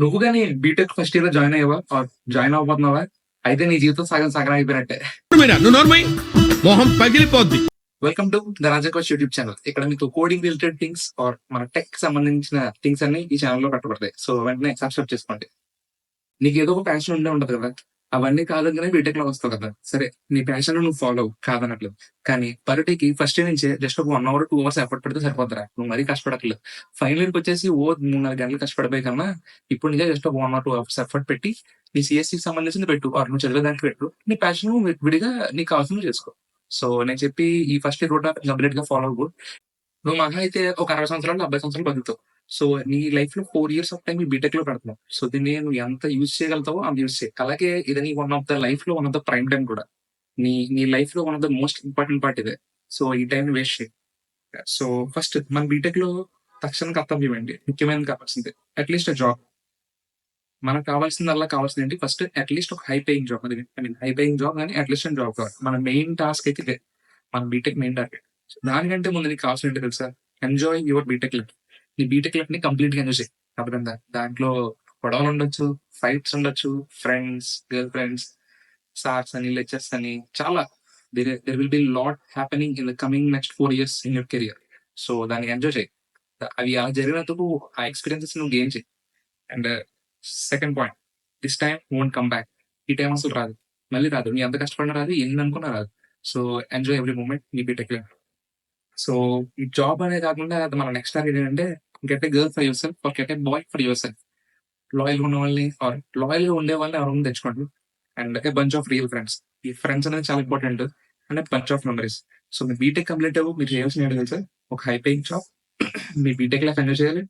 నువ్వు గాని BTech first year లో జాయిన్ అయ్యావా ఆర్ జాయిన్ అవ్వబోతున్నావా? అయితే నీ జీవితం సగం సగం అయిపోయినట్టే. నువ్వు నోర్మై మొహం పగిలిపోద్ది. Welcome to the Rajakosh YouTube channel. ఇక్కడ మీకు కోడింగ్ రిలేటెడ్ థింగ్స్ ఆర్ మన టెక్ సంబంధించిన థింగ్స్ అన్ని ఈ ఛానల్ లో పెట్టబడతాయి. సో వెంటనే సబ్స్క్రైబ్ చేసుకోండి. నీకు ఏదో ఒక ప్యాషన్ ఉండే ఉంటది కదా, అవన్నీ కాదంగానే బీటెక్ లో వస్తావు కదా. సరే, నీ ప్యాషన్ నువ్వు ఫాలో కాదనట్లేదు, కానీ పర్టీకి ఫస్ట్ ఇయర్ నుంచే జస్ట్ ఒక 1 అవర్ 2 అవర్స్ ఎఫర్ట్ పెడితే సరిపోతారా? నువ్వు మరీ కష్టపడట్లేదు. ఫైనల్ ఇయర్కి వచ్చేసి 3-4 గంటలు కష్టపడిపోయి కన్నా ఇప్పుడు నిజే జస్ట్ ఒక 1 ఆర్ 2 అవర్స్ ఎఫర్ట్ పెట్టి నీ సిఎస్సి సంబంధించింది పెట్టు, ఆర్ నువ్వు చదివే దానికి పెట్టు. నీ ప్యాషన్ విడిగా నీకు కావాల్సింది చేసుకో. సో నేను చెప్పి ఈ ఫస్ట్ ఇయర్ రూట్ కంప్లీట్ గా ఫాలో అవ్వు. నువ్వు మహా అయితే ఒక 60 సంవత్సరాలు 70 సంవత్సరాలు బతుకుతావు. సో నీ లైఫ్ లో 4 ఇయర్స్ ఆఫ్ టైం బీటెక్ లో పెడుతున్నావు. సో దీన్ని నువ్వు ఎంత యూజ్ చేయగలుగుతావో అంత యూజ్ చేయి. అలాగే ఇది నీ వన్ ఆఫ్ ద లైఫ్ లో one of the prime time కూడా. నీ నీ లైఫ్ లో one of the most important part ఇదే. సో ఈ టైం వేస్ట్ చేయి. సో ఫస్ట్ మన బీటెక్ లో తక్షణ కర్తవ్యం ఏంటి? ముఖ్యమైనది కావాల్సింది అట్లీస్ట్ జాబ్. మనకు కావాల్సిందల్లా కావాల్సింది ఏంటి? ఫస్ట్ అట్లీస్ట్ ఒక హై పేయింగ్ జాబ్. అది I mean high paying job కానీ అట్లీస్ట్ జాబ్ కావాలి. మన మెయిన్ టాస్క్ అయితే ఇదే. మన బీటెక్ మెయిన్ టార్గెట్. దానికంటే ముందు నీకు కావాల్సిన ఏంటి తెలుసా? Enjoy your BTech life. నీ బీటెక్ లైఫ్ ని కంప్లీట్ గా ఎంజాయ్ చేయి. అర్థమైందా? దాంట్లో గొడవలు ఉండొచ్చు, ఫైట్స్ ఉండొచ్చు, ఫ్రెండ్స్, గర్ల్ ఫ్రెండ్స్, సార్స్ అని, లెక్చర్స్ అని, చాలా there will be lot happening in the coming next 4 years in your career. So దాన్ని ఎంజాయ్ చేయి. అవి అలా జరిగినందుకు ఆ ఎక్స్పీరియన్సెస్ నువ్వు గెయిన్ చేయి. And second point, this time won't come back. ఈ టైం అసలు రాదు, మళ్ళీ రాదు. నీ ఎంత కష్టపడినా రాదు, ఎన్ని అనుకున్నా రాదు. సో ఎంజాయ్ ఎవ్రీ మూమెంట్ నీ బీటెక్ లైఫ్. సో ఈ జాబ్ అనే కాకుండా అది మన నెక్స్ట్ టార్గెట్ ఏంటంటే get a girl for yourself or get a boy for yourself. Loyal ఉన్న వాళ్ళని ఆర్ లాయల్ గా ఉండే వాళ్ళని ఎవరైనా తెచ్చుకోండి. And a bunch of real friends. ఈ ఫ్రెండ్స్ అనేది చాలా important. And bunch of memories. So మీ బీటెక్ కంప్లీట్ అవ్వు, మీరు చేయాల్సిన ఏంటో తెలుసా? ఒక హై పేయింగ్ జాబ్. మీ బీటెక్ లైఫ్ ఎంజాయ్ చేయాలి.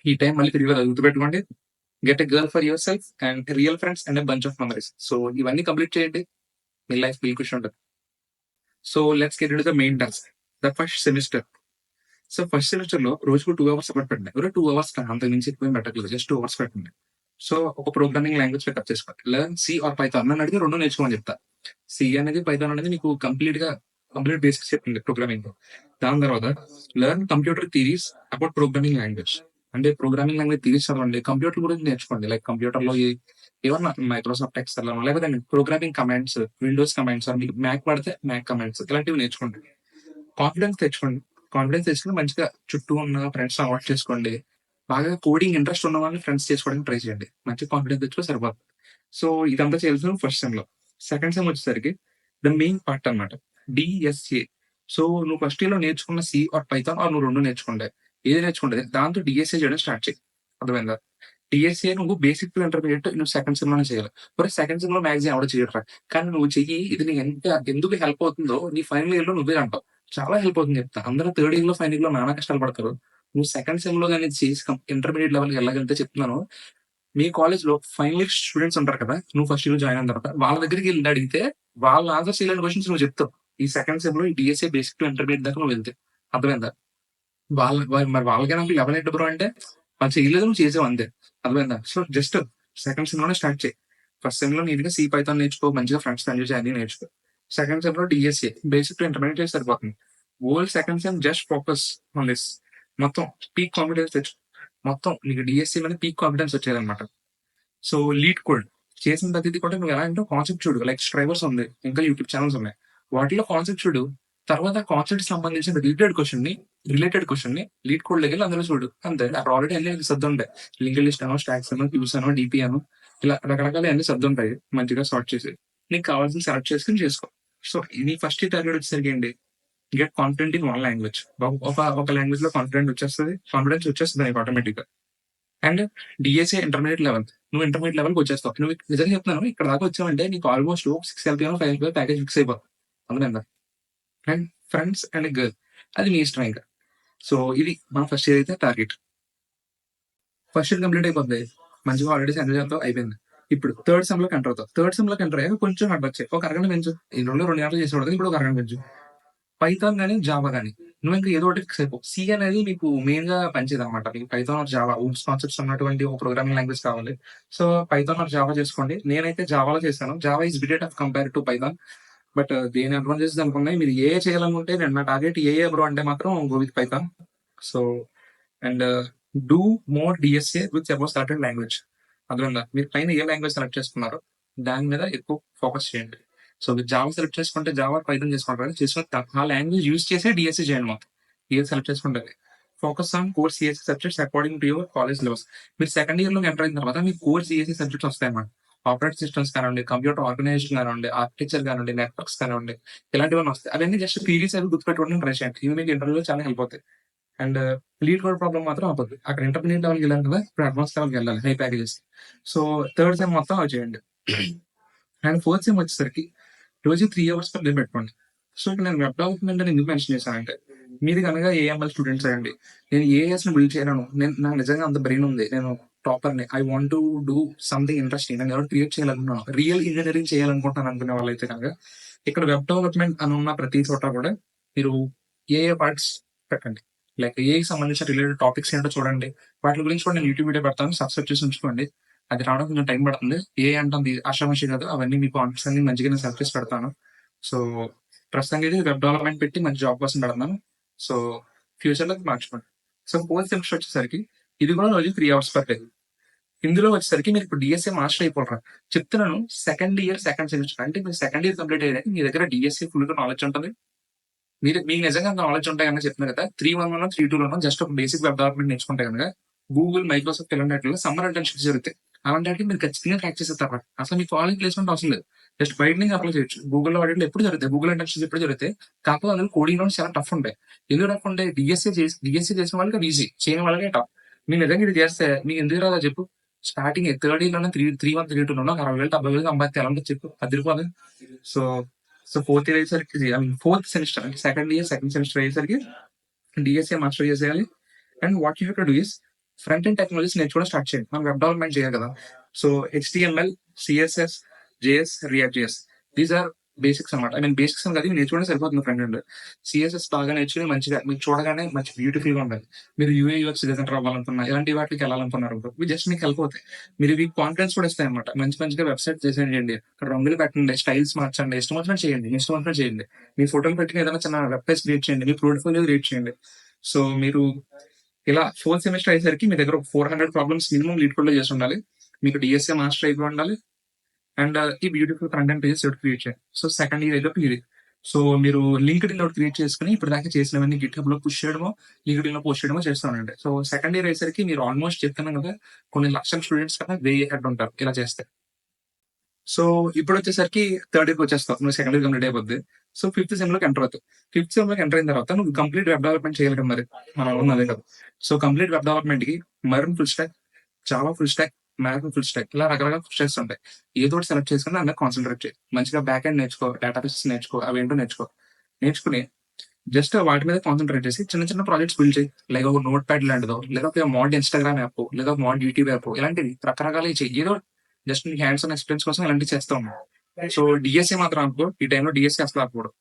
ఈ టైం మళ్ళీ తిరిగి గుర్తుపెట్టుకోండి. Get a girl for yourself and real friends and bunch of memories. So ఇవన్నీ కంప్లీట్ చేయండి, మీ లైఫ్ మీకు ఖుషి ఉంటుంది. So let's get into the main task, the first semester. So first semester లో రోజుకు 2 అవర్స్ సపోర్ట్ పెట్టండి. 2 hours అంత మించి ఎక్కువ పెట్టట్లేదు, జస్ట్ 2 అవర్స్ పెట్టండి. సో ఒక ప్రోగ్రామింగ్ లాంగ్వేజ్ పికప్ చేసుకోండి. Learn C or Python. నన్ను అడిగి 2 నేర్చుకోమని చెప్తా. సి అనేది, పైథాన్ అనేది మీకు కంప్లీట్ బేసిక్స్ చెప్పింది ప్రోగ్రామింగ్. దాని తర్వాత learn computer theories about programming language. అంటే ప్రోగ్రామింగ్ లాంగ్వేజ్ థియరీస్ చదవండి, కంప్యూటర్ గురించి నేర్చుకోండి. లైక్ కంప్యూటర్ లో ఏమన్నా మైక్రోసాఫ్ట్ ఎక్సెల్ లేకపోతే ప్రోగ్రామింగ్ కమాండ్స్, విండోస్ కమాండ్స్, మీకు మ్యాక్ పడితే మ్యాక్ కమాండ్స్, ఇలాంటివి నేర్చుకోండి. కాన్ఫిడెన్స్ తెచ్చుకోండి. కాన్ఫిడెన్స్ తెచ్చుకుని మంచిగా చుట్టూ ఉన్న ఫ్రెండ్స్ అవాయిడ్ చేసుకోండి. బాగా కోడింగ్ ఇంట్రెస్ట్ ఉన్న వాళ్ళని ఫ్రెండ్స్ చేసుకోవడానికి ట్రై చేయండి. మంచి కాన్ఫిడెన్స్ తెచ్చుకో సరిపోతుంది. సో ఇదంతా చేయాల్సిన ఫస్ట్ సెమ్ లో. సెకండ్ సెమ్ వచ్చేసరికి ద మెయిన్ పార్ట్ అన్నమాట, డిఎస్ఏ. సో నువ్వు ఫస్ట్ ఇయర్ లో నేర్చుకున్న సి ఆర్ పైథాన్ ఆర్ నువ్వు 2 నేర్చుకుంటే ఏది నేర్చుకుంటే దాంతో డిఎస్ఏ చేయడం స్టార్ట్ చేయి. అర్థమైందా? డిఎస్ఏ నువ్వు బేసిక్ టు ఇంటర్మీడియట్ నువ్వు సెకండ్ సెమ్ లోనే చేయాలి. మరి సెకండ్ సెమ్ లో మ్యాక్సిమం ఎవడో చేయడరా, కానీ నువ్వు చెయ్యి. ఇది నీకు ఎందుకు హెల్ప్ అవుతుందో నీ ఫైనల్ ఇయర్ లో నువ్వే అంటావు. చాలా హెల్ప్ అవుతుంది చెప్తా. అందరూ థర్డ్ ఇయర్ లో ఫైనల్ ఇయర్ లో నానా కష్టాలు పడతారు. నువ్వు సెకండ్ సెమ్ లో కానీ చేసి ఇంటర్మీడియట్ లెవెల్కి వెళ్ళగలిగితే చెప్తున్నాను. మీ కాలేజ్ లో ఫైనల్ ఇయర్ స్టూడెంట్స్ ఉంటారు కదా, నువ్వు ఫస్ట్ ఇయర్ జాయిన్ అయిన తర్వాత వాళ్ళ దగ్గరికి వెళ్ళి అడిగితే వాళ్ళ ఆన్సర్స్ ఇలాంటి క్వశ్చన్స్ నువ్వు చెప్తావు. ఈ సెకండ్ సెమ్ లో ఈ డిఎస్ఏ బేసిక్ టు ఇంటర్మీడియట్ దాకా నువ్వు వెళ్తే. అర్థమైందా? మరి వాళ్ళకైనా లెవెల్ ఏంటి బ్రో అంటే వాళ్ళు చేయలేదు, నువ్వు చేసావు అంతే. అర్థమైందా? సో జస్ట్ సెకండ్ సెమ్ లోనే స్టార్ట్ చేయి. ఫస్ట్ సెమ్ లో నీట్గా సి పైథాన్ నేర్చుకో, మంచిగా ఫ్రెండ్స్ ఎంజాయ్ చేయాలి, నేర్చుకో. సెకండ్ సెమ్ లో డిఎస్ఏ బేసిక్ టు ఇంటర్మీడియట్ చేసి సరిపోతుంది. Old second sem just focus on this. మొత్తం పీక్ కాన్ఫిడెన్స్ తెచ్చు. మొత్తం నీకు డిఎస్సీ మీద పీక్ కాన్ఫిడెన్స్ వచ్చేదన్నమాట. సో లీడ్ కోడ్ చేసిన ప్రతిదీ కూడా నువ్వు ఎలా అంటే కాన్సెప్ట్ చూడు. లైక్ స్ట్రైవర్స్ ఉంది, ఇంకా యూట్యూబ్ ఛానల్స్ ఉన్నాయి. వాటిలో కాన్సెప్ట్ చూడు. తర్వాత కాన్సెప్ట్ సంబంధించిన రిలేటెడ్ క్వశ్చన్ ని లీడ్ కోడ్ దగ్గర అందులో చూడు. అంతే. అక్కడ ఆల్రెడీ అన్ని సర్దు ఉంటాయి. లింక్ లిస్ట్ అనో, స్టాక్స్ అనో, క్యూస్ అనో, డిపి అనో, ఇలా రకరకాల అన్ని సర్దు ఉంటాయి. మంచిగా సార్ట్ చేసి నీకు కావాల్సిన సెలెక్ట్ చేసుకుని చేసుకో. సో నీ ఫస్ట్ టార్గెట్ వచ్చేసరికి ఏంటి? Get confident in one language. ఒక లాంగ్వేజ్ లో కాన్ఫిడెన్స్ వచ్చేస్తుంది నీకు ఆటోమేటిక్ గా. అండ్ డిఎస్ఏ ఇంటర్మీడియట్ లెవెల్, నువ్వు ఇంటర్మీడియట్ లెవెల్కి వచ్చేస్తావు. నువ్వు నిజంగా చెప్తున్నాను, ఇక్కడ దాకా వచ్చావంటే నీకు almost 6 LPA 5 LPA package fix అయిపోతుంది. అందులో అండ్ ఫ్రెండ్స్ అండ్ గర్ల్, అది మీ ఇష్టం ఇంకా. సో ఇది మన ఫస్ట్ ఇయర్ అయితే టార్గెట్. ఫస్ట్ ఇయర్ కంప్లీట్ అయిపోతుంది, మంచిగా హాలిడేస్ ఎంజాయ్ చేస్తావు, అయిపోయింది. ఇప్పుడు థర్డ్ సెమ్ లోకి ఎంటర్ అవుతావు. థర్డ్ సెమ్ లోకి ఎంటర్ అయ్యాక కొంచెం హార్డ్ వచ్చాయి, ఒక అరగంట పెంచు. ఈ 2 గంటలు చేసేవాడు, ఇప్పుడు ఒక అరగంట పెంచు. పైథాన్ కానీ జావా కానీ నువ్వు ఇంకా ఏదో ఒకటి ఫిక్స్ అయిపో. సి అనేది మీకు మెయిన్ గా పనిచేది అనమాట. మీకు Python or Java OOPs concepts ఉన్నటువంటి ఒక ప్రోగ్రామింగ్ లాంగ్వేజ్ కావాలి. సో పైథాన్ ఆర్ జావా చేసుకోండి. నేనైతే జావాలో చేశాను. Java is bit of compare to Python. But దేని అడ్వాంటేజెస్ అనుకున్నాయి. మీరు ఏ చేయాలనుకుంటే నేను నా టార్గెట్ ఏ బ్రో అంటే మాత్రం go with Python. So and do more DSA with about certain language. అర్థమైందా? మీరు పైన ఏ లాంగ్వేజ్ సెలెక్ట్ చేసుకున్నారో దాని మీద ఎక్కువ ఫోకస్ చేయండి. సో మీరు జావా సెలెక్ట్ చేసుకుంటే జావా, పైథాన్ చేసుకుంటారు. చేసుకుని ఆ లాంగ్వేజ్ యూజ్ చేసే డిఎస్ఏ చేయండి మొత్తం. ఏది సెలెక్ట్ చేసుకుంటే focus on core CSC subjects according to your college levels. మీరు సెకండ్ ఇయర్ లో ఎంటర్ అయిన తర్వాత మీకు కోర్ సిఎస్సి సబ్జెక్ట్స్ వస్తాయన్నమాట. ఆపరేటింగ్ సిస్టమ్స్ కానివ్వండి, కంప్యూటర్ ఆర్గనైజేషన్ కానివ్వండి, ఆర్కిటెక్చర్ కానివ్వండి, నెట్వర్క్స్ కానివ్వండి, ఇలాంటివన్నీ వస్తాయి. అవన్నీ జస్ట్ థియరీస్ అవి గుర్తుపెట్టుకోవడానికి ట్రై చేయండి. ఇవి మీకు ఇంటర్వ్యూలో చాలా హెల్ప్ అవుతాయి. అండ్ లీడ్ కోడ్ ప్రాబ్లమ్ మాత్రం అవ్వద్దు. అక్కడ ఇంటర్మీడియట్ లెవెల్కి వెళ్ళాలి కదా, ఇప్పుడు అడ్వాన్స్ లెవెల్కి వెళ్ళాలి high packages. So third sem మొత్తం అవి చేయండి. అండ్ ఫోర్త్ సెమ్ వచ్చేసరికి రోజు 3 అవర్స్ పర్ డే పెట్టుకోండి. సో ఇక్కడ నేను వెబ్ డెవలప్మెంట్ అని ఎందుకు మెన్షన్ చేశానంటే, మీరు కనుక ఏఎంఎల్ స్టూడెంట్స్ అయ్యండి, నేను ఏఎస్ ని బిల్డ్ చేయను, నేను నాకు నిజంగా అంత బ్రెయిన్ ఉంది, నేను టాపర్ని, I want to do something interesting, నేను ఎవరు క్రియేట్ చేయాలనుకున్నాను, రియల్ ఇంజనీరింగ్ చేయాలనుకుంటాను అనుకునే వాళ్ళైతే కనుక ఇక్కడ వెబ్ డెవలప్మెంట్ అని ఉన్న ప్రతి చోట కూడా మీరు ఏ పార్ట్స్ పెట్టండి. లైక్ ఏకి సంబంధించిన రిలేటెడ్ టాపిక్స్ ఏంటో చూడండి. వాటి గురించి కూడా నేను యూట్యూబ్ వీడియో పెడతాను, సబ్స్క్రైబ్ చేసి ఉంచుకోండి. అది రావడం కొంచెం టైం పడుతుంది. ఏ అంటుంది ఆషామాషి కాదు, అవన్నీ మీ కాంటాక్ట్స్ అన్ని మంచిగా నేను సెలెక్ట్ చేసి పెడతాను. సో ప్రస్తుతానికి అయితే వెబ్ డెవలప్మెంట్ పెట్టి మంచి జాబ్ కోసం పెడతాను. సో ఫ్యూచర్ లో మార్చుకోండి. సో ఫోర్త్ సెమిస్టర్ వచ్చేసరికి ఇది కూడా రోజు 3 అవర్స్ పర్ డే. ఇందులో వచ్చేసరికి మీరు ఇప్పుడు డిఎస్ఏ మాస్టర్ అయిపోతారు. చెప్తున్నాను, సెకండ్ ఇయర్ సెకండ్ సెమిస్టర్ అంటే మీరు సెకండ్ ఇయర్ కంప్లీట్ అయ్యాక మీ దగ్గర డిఎస్ఏ ఫుల్ గా నాలెడ్జ్ ఉంటుంది. మీకు నిజంగా నాలెడ్జ్ ఉంటాయి కనుక చెప్తున్నారు కదా, 3-1 3-2 జస్ట్ ఒక బేసిక్ వెబ్ డెవలప్మెంట్ నేర్చుకుంటే కనుక గూగుల్, మైక్రోసాఫ్ట్ ఇలాంటి సమ్మర్ ఇంటర్న్షిప్స్ జరుగుతాయి. అలాంటి మీరు ఖచ్చితంగా ట్రాక్ చేసేస్తారు. అసలు మీ కాలేజ్ ప్లేస్మెంట్ అవసరం లేదు, జస్ట్ బయట నుంచి అప్లై చేయొచ్చు. గూగుల్లో వాటిలో ఎప్పుడు జరుగుతాయి, గూగుల్ ఇంటర్న్షిప్స్ ఎప్పుడు జరుగుతాయి. కాకపోతే అందులో కోడింగ్ లో చాలా టఫ్ ఉంటాయి. ఎందుకు టఫ్ ఉంటాయి? డిఎస్సీ చేసిన వాళ్ళకి ఈజీ, చేయని వాళ్ళకే టఫ్. మీరు నిజంగా ఇది చేస్తే మీకు ఎందుకు రాదా చెప్పు? స్టార్టింగ్ థర్డ్ ఇయర్ లోనే 3-1 3-2 60,000 70,000 సంపాదిస్తే ఎలా ఉంటుంది చెప్పు? అదిరిపోదు. సో సో ఫోర్త్ ఇయర్ అయ్యేసరికి, ఐ మీన్ ఫోర్త్ సెమిస్టర్ అంటే సెకండ్ ఇయర్ సెకండ్ సెమిస్టర్ అయ్యేసరికి డిఎస్ఏ మాస్టర్ చేసేయాలి. And what you to do is front end technologies నేర్చుకోవడం స్టార్ట్ చేయండి. మనం వెబ్ డెవలప్మెంట్ చేయాలి కదా. So HTML, CSS, JS, React JS, these are basics అనమాట. I mean basics అని కదా, నేర్చుకోవడం సరిపోతుంది. ఫ్రంట్ ఎండ్ CSS బాగా నేర్చుకుని మంచిగా మీకు చూడగానే మంచి బ్యూటిఫుల్ గా ఉండాలి. మీరు UI/UX డిజైనర్ అవ్వాలనుకున్నా, ఇలాంటి వాటికి వెళ్ళాలనుకున్నారు ఇవి జస్ట్ మీకు హెల్ప్ అవుతాయి. మీరు ఇవి కాన్ఫిడెన్స్ కూడా ఇస్తాయి అనమాట. మంచిగా వెబ్సైట్ డిజైన్ చేయండి, అక్కడ రంగులు పెట్టండి, స్టైల్స్ మార్చండి, ఇష్టం వచ్చినట్టు చేయండి, ఇష్టం వచ్చినట్టు చేయండి. మీ ఫోటోలు పెట్టుకుని ఏదైనా చిన్న వెబ్ పేజ్ క్రియేట్ చేయండి, మీ పోర్ట్ఫోలియో క్రియేట్ చేయండి. సో మీరు ఇలా ఫోర్త్ సెమిస్టర్ అయ్యేసరికి మీ దగ్గర 400 ప్రాబ్లమ్స్ మినిమం లీడ్ కోడ్ లో చేసి ఉండాలి. మీకు డిఎస్ఏ మాస్టర్ అయిపోయి ఉండాలి. అండ్ ఈ beautiful front end pages create చేయండి. సో సెకండ్ ఇయర్ అయితే ఇది. సో మీరు లింక్డ్ ఇన్ క్రియేట్ చేసుకుని ఇప్పుడు దాకా చేసినవన్నీ గిట్హబ్ లో పుష్ చేయడమో, లింక్డ్ ఇన్ లో పోస్ట్ చేయడమో చేస్తానండి. సో సెకండ్ ఇయర్ అయ్యేసరికి మీరు ఆల్మోస్ట్ చెప్తున్నాం కదా, కొన్ని లక్షల స్టూడెంట్స్ కన్నా 1000 హెడ్ ఉంటారు ఇలా చేస్తే. సో ఇప్పుడు వచ్చేసరికి థర్డ్ ఇయర్కి వచ్చేస్తావు, నువ్వు సెకండ్ ఇయర్ కంప్లీట్ అయిపోద్ది. సో ఫిఫ్త్ సెమ్ లోకి ఎంటర్ అవుతావు. ఫిఫ్త్ సెమ్ లోకి ఎంటర్ అయిన తర్వాత నువ్వు కంప్లీట్ వెబ్ డెవలప్మెంట్ చేయాలి కదా మరి, మనం ఉన్నదే కదా. సో కంప్లీట్ వెబ్ డెవలప్మెంట్ కి maroon full stock, Java full stock, math full stock, ఇలా రకరకాల ఫుల్ స్టాక్స్ ఉంటాయి. ఏదో ఒకటి సెలెక్ట్ చేసుకుని అందులో కాన్సన్ట్రేట్ చేయి. మంచిగా బ్యాక్ ఎండ్ నేర్చుకో, డేటాబేసెస్ నేర్చుకో, అవేంటో నేర్చుకుని జస్ట్ వాటి మీద కాన్సన్ట్రేట్ చేసి చిన్న చిన్న ప్రాజెక్ట్స్ బిల్డ్ చేయి. లైక్ ఒక నోట్ ప్యాడ్ లాంటిదో, లేదా ఒక మోడ్ ఇన్స్టాగ్రామ్ యాప్, లేదా ఒక మోడ్ యూట్యూబ్ యాప్, ఇలాంటివి రకరకాలు చెయ్యి. ఏదో జస్ట్ నీ హ్యాండ్స్ ఆన్ ఎక్స్పీరియన్స్ కోసం ఇలాంటివి చేస్తా ఉన్నాను. సో డిఎస్ఏ మాత్రం అనుకో, ఈ టైంలో డిఎస్ఏ అసలు ఆపకూడదు.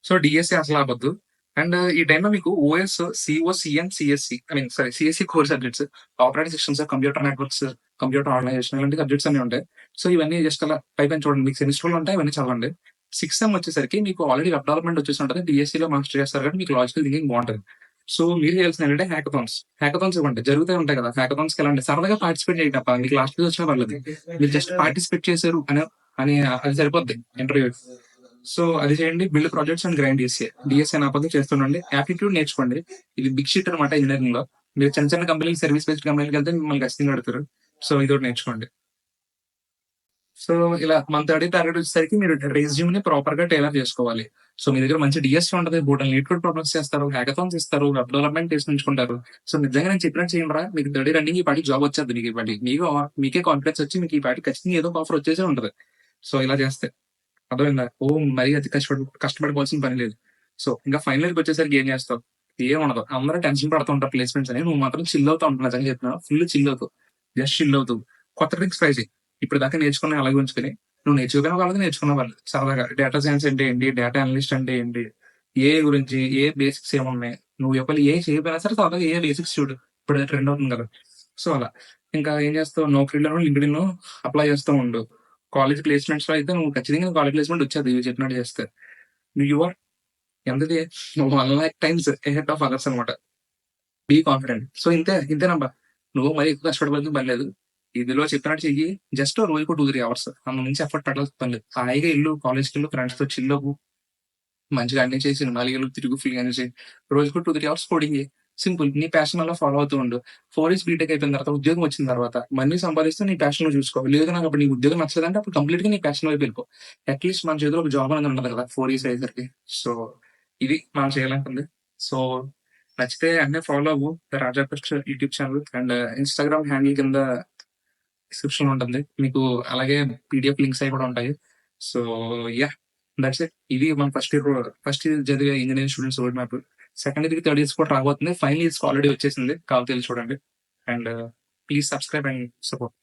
సో డిఎస్ఏ అసలు ఆపద్దు. అండ్ ఈ టైంలో మీకు OS, CO, CN, CSC, I mean sorry CSC core subjects, operating systems, computer networks, computer organisation, ఇలాంటి సబ్జెక్ట్స్ అన్ని ఉంటాయి. సో ఇవన్నీ జస్ట్ అలా పైపైన చూడండి, మీకు సెమిస్టర్లు ఉంటాయి, ఇవన్నీ చదవండి. 6th సెమ్ వచ్చేసరికి మీకు ఆల్రెడీ వెబ్ డెవలప్మెంట్ వచ్చేసి ఉంటుంది, డిఎస్సీలో మాస్టర్ చేస్తారు కాబట్టి మీకు లాజికల్ థింకింగ్ బాగుంటుంది. సో మీరు చేయాల్సిన ఏంటంటే హ్యాకథాన్స్ ఇవ్వండి. జరుగుతూ ఉంటాయి కదా హ్యాకథాన్స్ కి, వెళ్ళండి, సరదాగా పార్టిసిపేట్ చేయండి తప్ప మీకు లాస్ట్ వచ్చినా పర్లేదు. మీరు జస్ట్ పార్టిసిపేట్ చేశారు అని అది సరిపోద్ది ఇంటర్వ్యూ. సో అది చేయండి. Build projects and grind DSA నా పద్ధతి చేస్తుండండి. యాప్టిట్యూడ్ నేర్చుకోండి. ఇది బిగ్ షీట్ అనమాట ఇంజనీరింగ్ లో. మీరు చిన్న చిన్న కంపెనీలు, సర్వీస్ బేస్డ్ కంపెనీకి వెళ్తే మిమ్మల్ని ఖచ్చితంగా అడుగుతారు. సో ఇది ఒకటి నేర్చుకోండి. సో ఇలా మన థర్డ్ టార్గెట్ వచ్చేసరికి మీరు రెజ్యూమ్ ని ప్రాపర్ గా టైలర్ చేసుకోవాలి. సో మీ దగ్గర మంచి డిఎస్సీ ఉంటుంది, బోటల్ లీడ్ కోడ్ ప్రాబ్లమ్స్ చేస్తారు, హ్యాకథాన్స్ ఇస్తారు, వెబ్ డెవలప్మెంట్ చేసి ఉంచుకుంటారు. సో నిజంగా నేను చెప్పినట్టు చేయండి, మీకు థర్డ్ రన్నింగ్ ఈ పాటికి జాబ్ వచ్చేది. మీకు ఈ పాటి మీకే కాన్ఫిడెన్స్ వచ్చి మీకు ఈ పాటి ఖచ్చితంగా ఏదో ఆఫర్ వచ్చేసే ఉంటుంది. సో ఇలా చేస్తే అర్థమైందా? మరీ అతి కష్టపడిపోవాల్సిన పని లేదు. సో ఇంకా ఫైనల్ ఇయర్కి వచ్చేసరికి ఏం చేస్తావు? ఏం ఉండదు. అందరూ టెన్షన్ పడుతూ ఉంటారు ప్లేస్మెంట్స్ అని, నువ్వు మాత్రం చిల్ అవుతా ఉంటావు. నిజంగా చెప్తున్నావు, ఫుల్ చిల్ అవుతావు, జస్ట్ చిల్ అవుతావు. కొత్త ట్రిక్స్ ట్రై చేయి. ఇప్పుడు దాకా నేర్చుకుని అలాగే ఉంచుకొని, నువ్వు నేర్చుకునే వాళ్ళకి నేర్చుకున్న వాళ్ళు సరదాగా డేటా సైన్స్ అంటే ఏంటి, డేటా అనలిస్ట్ అంటే ఏంటి, ఏ గురించి ఏ బేసిక్స్ ఏమున్నాయి, నువ్వు ఒకవేళ ఏ చేయకపోయినా సరే సరదాగా ఏ బేసిక్స్ చూడు. ఇప్పుడు ట్రెండ్ అవుతుంది కదా. సో అలా ఇంకా ఏం చేస్తావు, నౌకరీలోనూ లింక్డ్ఇన్ అప్లై చేస్తూ ఉండు. కాలేజ్ ప్లేస్మెంట్స్ లో అయితే నువ్వు ఖచ్చితంగా కాలేజ్ ప్లేస్మెంట్ వచ్చేది ఇవి చెప్పినట్టు చేస్తే. నువ్వు యువర్ ఎంతది 1 lakh times ahead of others అనమాట. Be confident. సో ఇంతేనబ్బా. నువ్వు మరి ఎక్కువ కష్టపడాల్సిన పని లేదు. ఇందులో చెప్పినట్టు చెయ్యి. జస్ట్ రోజుకో 2, 3 అవర్స్. అంతకు మించి ఎఫర్ట్ పెట్టాల్సిన పని లేదు. హాయిగా ఎళ్ళు కాలేజ్‌కెళ్ళు ఫ్రెండ్స్‌తో చిల్ అవ్వు. మంచిగా అన్ని చేసి 4 ఏళ్ళు తిరుగు ఫ్రీగా ఎంజాయ్ చెయి. రోజుకో 2, 3 అవర్స్ కోడింగ్ చెయి. సింపుల్. నీ ప్యాషన్ అలా ఫాలో అవుతూ ఉండు. 4 ఇయర్స్ బీటెక్ అయిపోయిన తర్వాత ఉద్యోగం వచ్చిన తర్వాత మనీ సంపాదిస్తూ నీ ప్యాషన్ నువ్వు చూసుకో. లేదు నాకు అప్పుడు నీ ఉద్యోగం నచ్చలేదంటే అప్పుడు కంప్లీట్‌గా నీ ప్యాషన్ వైపు వెళ్ళిపో. అట్‌లీస్ట్ మన చేతిలో ఒక జాబ్ అనేది ఉంటది కదా! 4 ఇయర్స్ అయ్యేసరికి. సో, ఇది మనం చేయాలనుకుంది. సో, నచ్చితే అన్నీ ఫాలో అవ్వు. The Raja Krishna YouTube channel and Instagram handle కింద డిస్క్రిప్షన్‌లో ఉంటుంది. మీకు అలాగే పీడీఎఫ్ లింక్స్ అవి కూడా ఉంటాయి. So, yeah! That's it. ఇది మన ఫస్ట్ ఇయర్ చదివే engineering students road map. Second ఇయర్‌కి, థర్డ్ ఇయర్స్ కూడా రాబోతుంది. ఫైనల్ ఇయర్స్‌కి ఆల్రెడీ వచ్చేసింది. కావాలితే ఎళ్లి చూడండి. And please subscribe and support.